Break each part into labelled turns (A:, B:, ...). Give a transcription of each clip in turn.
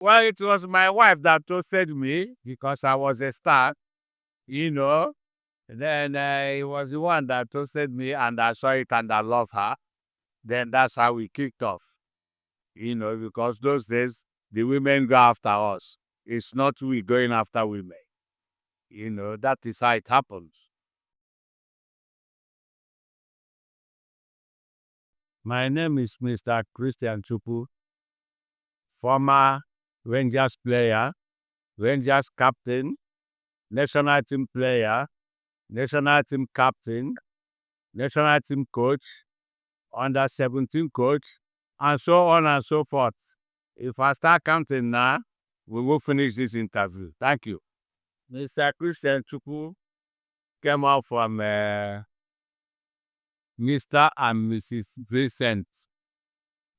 A: Well, it was my wife that toasted me because I was a star, you know. Then it was the one that toasted me, and I saw it and I love her. Then that's how we kicked off, because those days the women go after us. It's not we going after women. That is how it happens. My name is Mr. Christian Chukwu, former Rangers player, Rangers captain, national team player, national team captain, national team coach, under 17 coach, and so on and so forth. If I start counting now, we will finish this interview. Thank you. Mr. Christian Chukwu came out from Mr. and Mrs. Vincent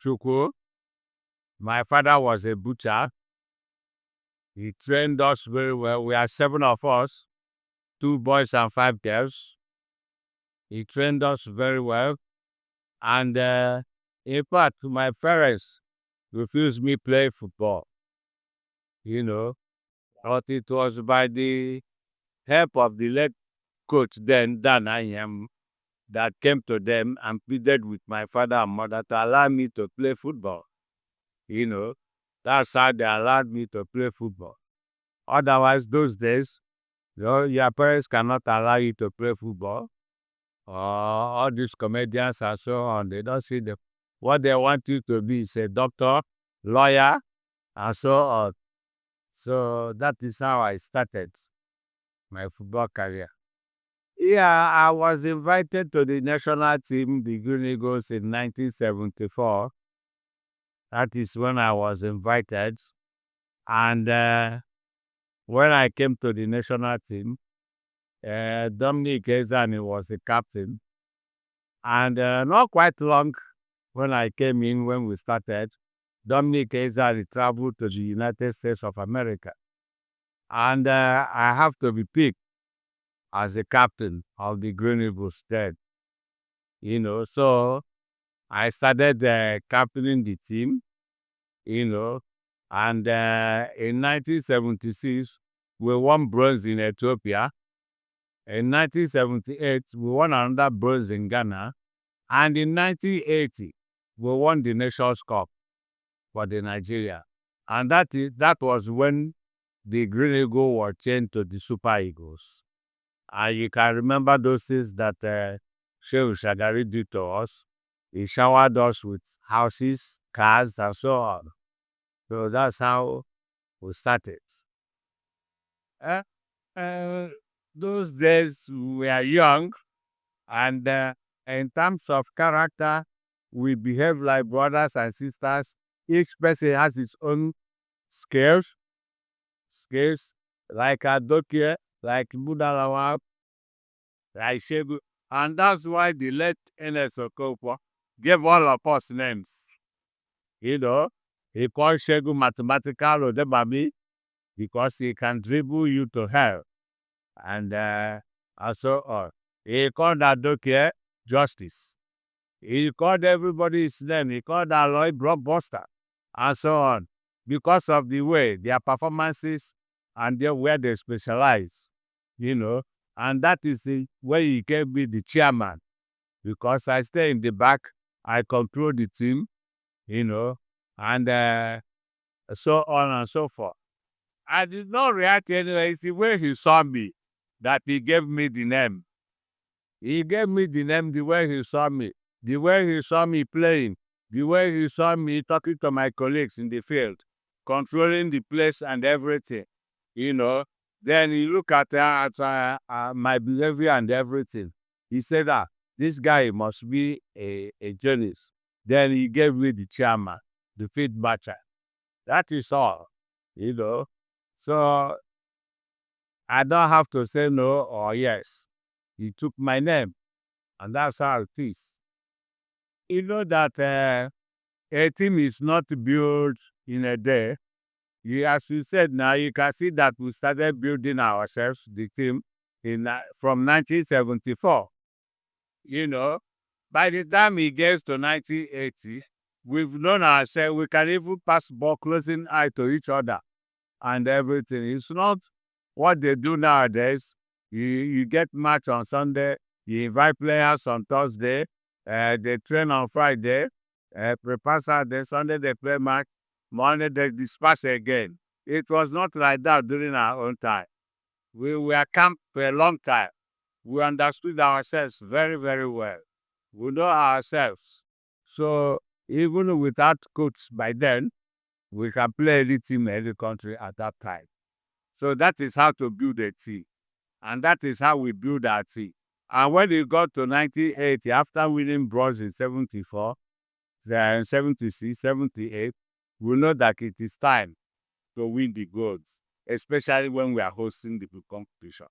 A: Chukwu. My father was a butcher. He trained us very well. We are 7 of us, 2 boys and 5 girls. He trained us very well. And in fact, my parents refused me play football. But it was by the help of the late coach then, Dan Ayem, that came to them and pleaded with my father and mother to allow me to play football. That's how they allowed me to play football. Otherwise, those days, your parents cannot allow you to play football. All these comedians and so on, they don't see what they want you to be is a doctor, lawyer, and so on. So that is how I started my football career. Yeah, I was invited to the national team, the Green Eagles, in 1974. That is when I was invited. And when I came to the national team, Dominic Ezani was the captain. And not quite long when I came in, when we started, Dominic Ezani traveled to the United States of America. And I have to be picked as the captain of the Green Eagles then. So I started captaining the team, and in 1976, we won bronze in Ethiopia. In 1978, we won another bronze in Ghana. And in 1980, we won the Nations Cup for the Nigeria. And that was when the Green Eagle were changed to the Super Eagles. And you can remember those things that Shehu Shagari did to us. He showered us with houses, cars, and so on. So that's how we started. Those days we are young, and in terms of character, we behave like brothers and sisters. Each person has his own skills, like Adokie, like Budalawa, like Shegu. And that's why the late N.S. Okonkwo gave all of us names. He called Shegu mathematical Odebami because he can dribble you to hell. And so on. He called Adokie justice. He called everybody his name. He called Aloy blockbuster, and so on, because of the way their performances and where they specialize, And that is where he can be the chairman, because I stay in the back, I control the team, and so on and so forth. I did not react anyway. It's the way he saw me that he gave me the name. He gave me the name the way he saw me. The way he saw me playing, the way he saw me talking to my colleagues in the field, controlling the place and everything, Then he looked at my behavior and everything. He said, this guy must be a genius. Then he gave me the chairman, the field marshal. That is all, So I don't have to say no or yes. He took my name, and that's how it is. You know that a team is not built in a day. As you said now, you can see that we started building ourselves, the team, from 1974. By the time it gets to 1980, We've known ourselves. We can even pass ball closing eye to each other and everything. It's not what they do nowadays. You get match on Sunday, you invite players on Thursday, they train on Friday, prepare Saturday, Sunday they play match, Monday they disperse again. It was not like that during our own time. We were camped for a long time. We understood ourselves very, very well. We know ourselves. So even without coach by then, we can play any team in any country at that time. So that is how to build a team. And that is how we build our team. And when it got to 1980, after winning bronze in 74, 76, 78, we know that it is time to win the golds, especially when we are hosting the competition.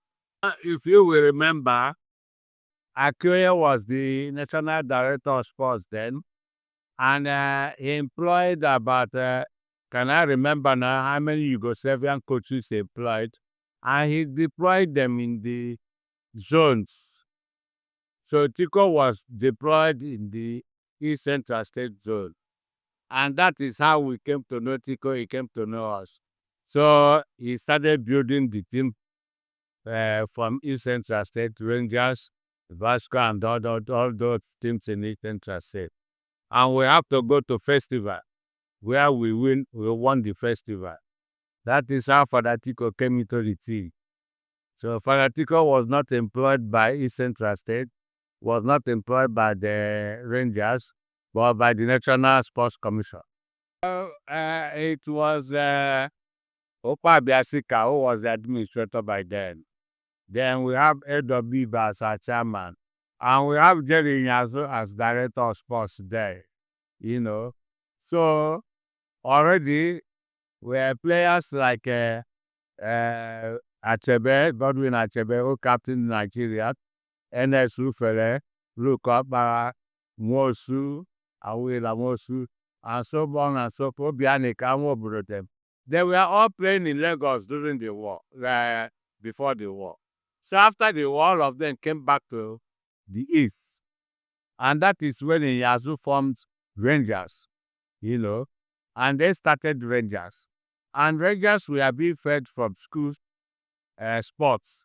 A: If you will remember, Akoya was the national director of sports then, and he employed about, can I remember now how many Yugoslavian coaches he employed, and he deployed them in the zones. So Tico was deployed in the East Central State Zone. And that is how we came to know Tico, he came to know us. So he started building the team from East Central State, Rangers, Vasco, and all those teams in East Central State. And we have to go to festival where we won the festival. That is how Father Tico came into the team. So Father Tico was not employed by East Central State, was not employed by the Rangers, but by the National Sports Commission. It was Opa Biasika who was the administrator by then. Then we have A.W. as our chairman. And we have Jerry Nyazo as director of sports there. So already we have players like Achebe, Godwin Achebe, who captain Nigeria, NS Rufele, Luke Okpara, Mosu, Awila Mosu, and so on and so forth, Bianika, and them. They were all playing in Lagos during the war, before the war. So after the war, all of them came back to the east. And that is when Yazoo formed Rangers, and they started Rangers. And Rangers were being fed from school sports.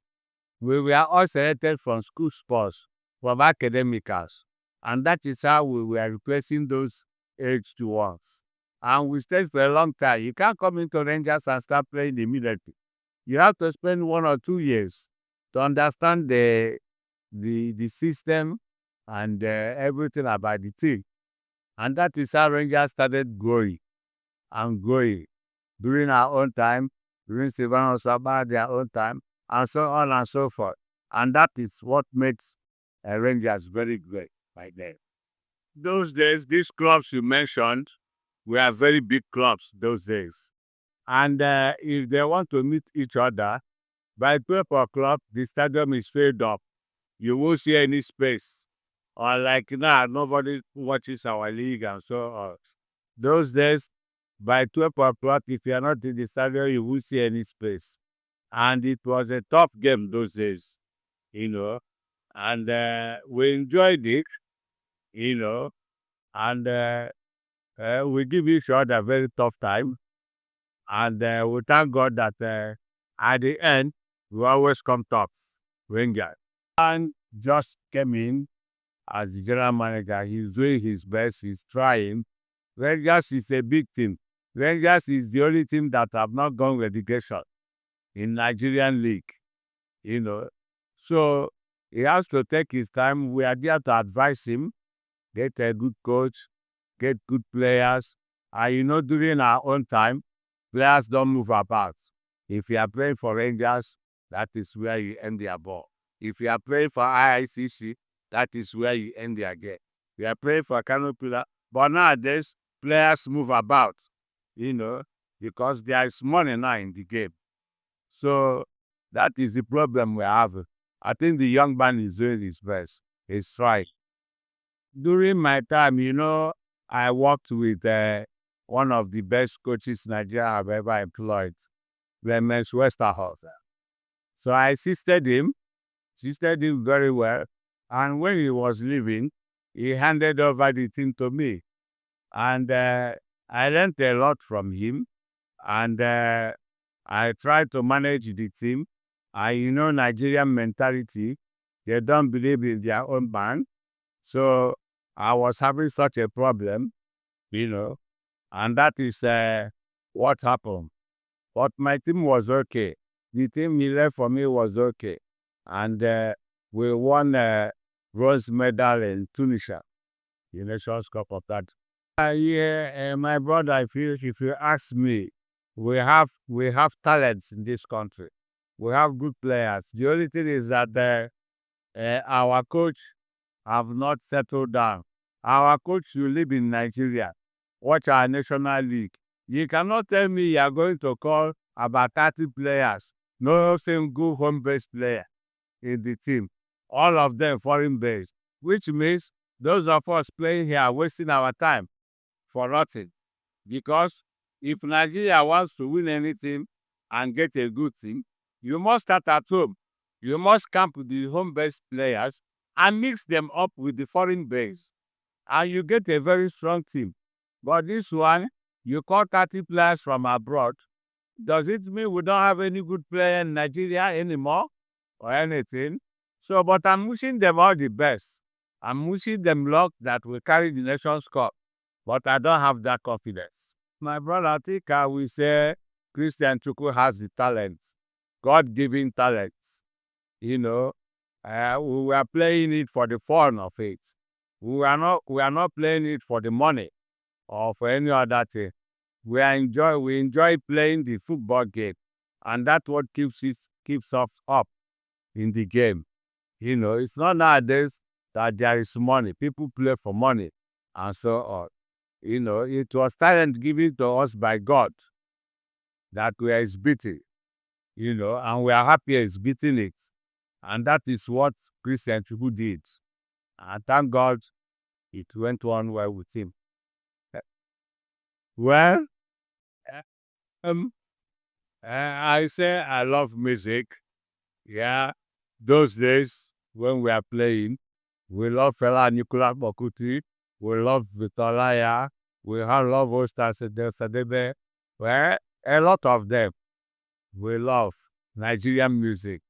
A: We were all selected from school sports, from academicals. And that is how we were replacing those aged ones. And we stayed for a long time. You can't come into Rangers and start playing immediately. You have to spend 1 or 2 years to understand the system and everything about the team. And that is how Rangers started growing and growing during our own time, during Silvano Saba, their own time, and so on and so forth. And that is what makes Rangers very great by then. Those days, these clubs you mentioned were very big clubs those days. And if they want to meet each other, by 12 o'clock, the stadium is filled up. You won't see any space. Or like now, nobody watches our league and so on. Those days, by 12 o'clock, if you are not in the stadium, you won't see any space. And it was a tough game those days, and we enjoyed it, and we give each other a very tough time. And we thank God that at the end, we always come top, Rangers. And just came in as the general manager. He's doing his best. He's trying. Rangers is a big team. Rangers is the only team that have not gone relegation in Nigerian league, So he has to take his time. We are there to advise him, get a good coach, get good players. And during our own time, players don't move about. If you are playing for Rangers, that is where you end their ball. If you are playing for IICC, that is where you end their game. You are playing for Canopilla. But nowadays, players move about, because there is money now in the game. So that is the problem we have. I think the young man is doing his best. He's trying. During my time, I worked with one of the best coaches Nigeria have ever employed, Clemens Westerhoff. So I assisted him very well. And when he was leaving, he handed over the team to me. And I learned a lot from him. And I tried to manage the team. Nigerian mentality, they don't believe in their own man. So I was having such a problem, and that is what happened. But my team was okay. The team he left for me was okay. And we won bronze medal in Tunisia, the Nations Cup of that. Yeah, my brother, if you ask me, we have talents in this country. We have good players. The only thing is that our coach have not settled down. Our coach should live in Nigeria. Watch our national league. You cannot tell me you are going to call about 30 players, no single home-based player in the team. All of them foreign-based, which means those of us playing here are wasting our time for nothing. Because if Nigeria wants to win anything and get a good team, you must start at home. You must camp with the home-based players and mix them up with the foreign base. And you get a very strong team. But this one, you call 30 players from abroad. Does it mean we don't have any good player in Nigeria anymore or anything? So, but I'm wishing them all the best. I'm wishing them luck that we carry the Nations Cup. But I don't have that confidence. My brother, I think I will say Christian Chukwu has the talent, God-given talent. We were playing it for the fun of it. We are not playing it for the money or for any other thing. We enjoy playing the football game, and that's what keeps us up in the game. It's not nowadays that there is money. People play for money and so on. It was talent given to us by God that we are exhibiting, and we are happy exhibiting it. And that is what Christian Chukwu did. And thank God it went on well with him. Well, I say I love music. Yeah, those days when we are playing, we love Fela Nicolas Bokuti, we love Vitolaya, we love Ostar Sadebe. Well, a lot of them. We love Nigerian music.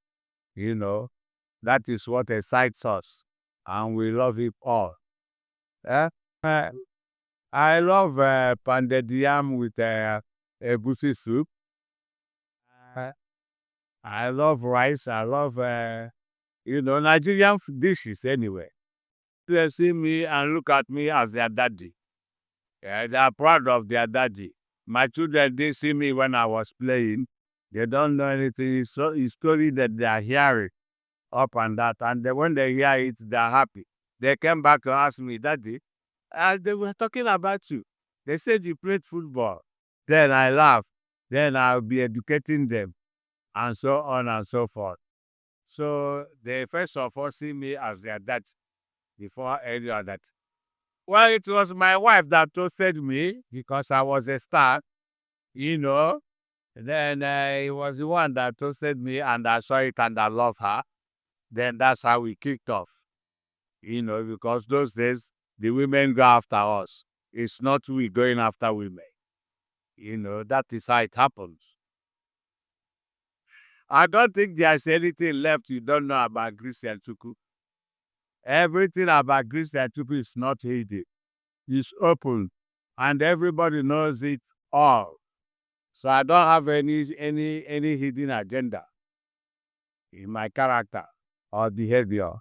A: That is what excites us, and we love it all. Eh? I love pounded yam with egusi soup. I love rice. I love Nigerian dishes anyway. They see me and look at me as their daddy. They are proud of their daddy. My children, they see me when I was playing. They don't know anything. It's story that they are hearing up and that. And then when they hear it, they're happy. They came back to ask me, Daddy, they were talking about you. They said you played football. Then I laugh. Then I'll be educating them, and so on and so forth. So they first of all see me as their dad before any other. Well, it was my wife that toasted me because I was a star, Then it was the one that toasted me, and I saw it and I love her. Then that's how we kicked off, because those days the women go after us. It's not we going after women. That is how it happens. I don't think there's anything left you don't know about Christian Chukwu. Everything about Christian Chukwu is not hidden. It's open, and everybody knows it all. So I don't have any hidden agenda in my character or behavior.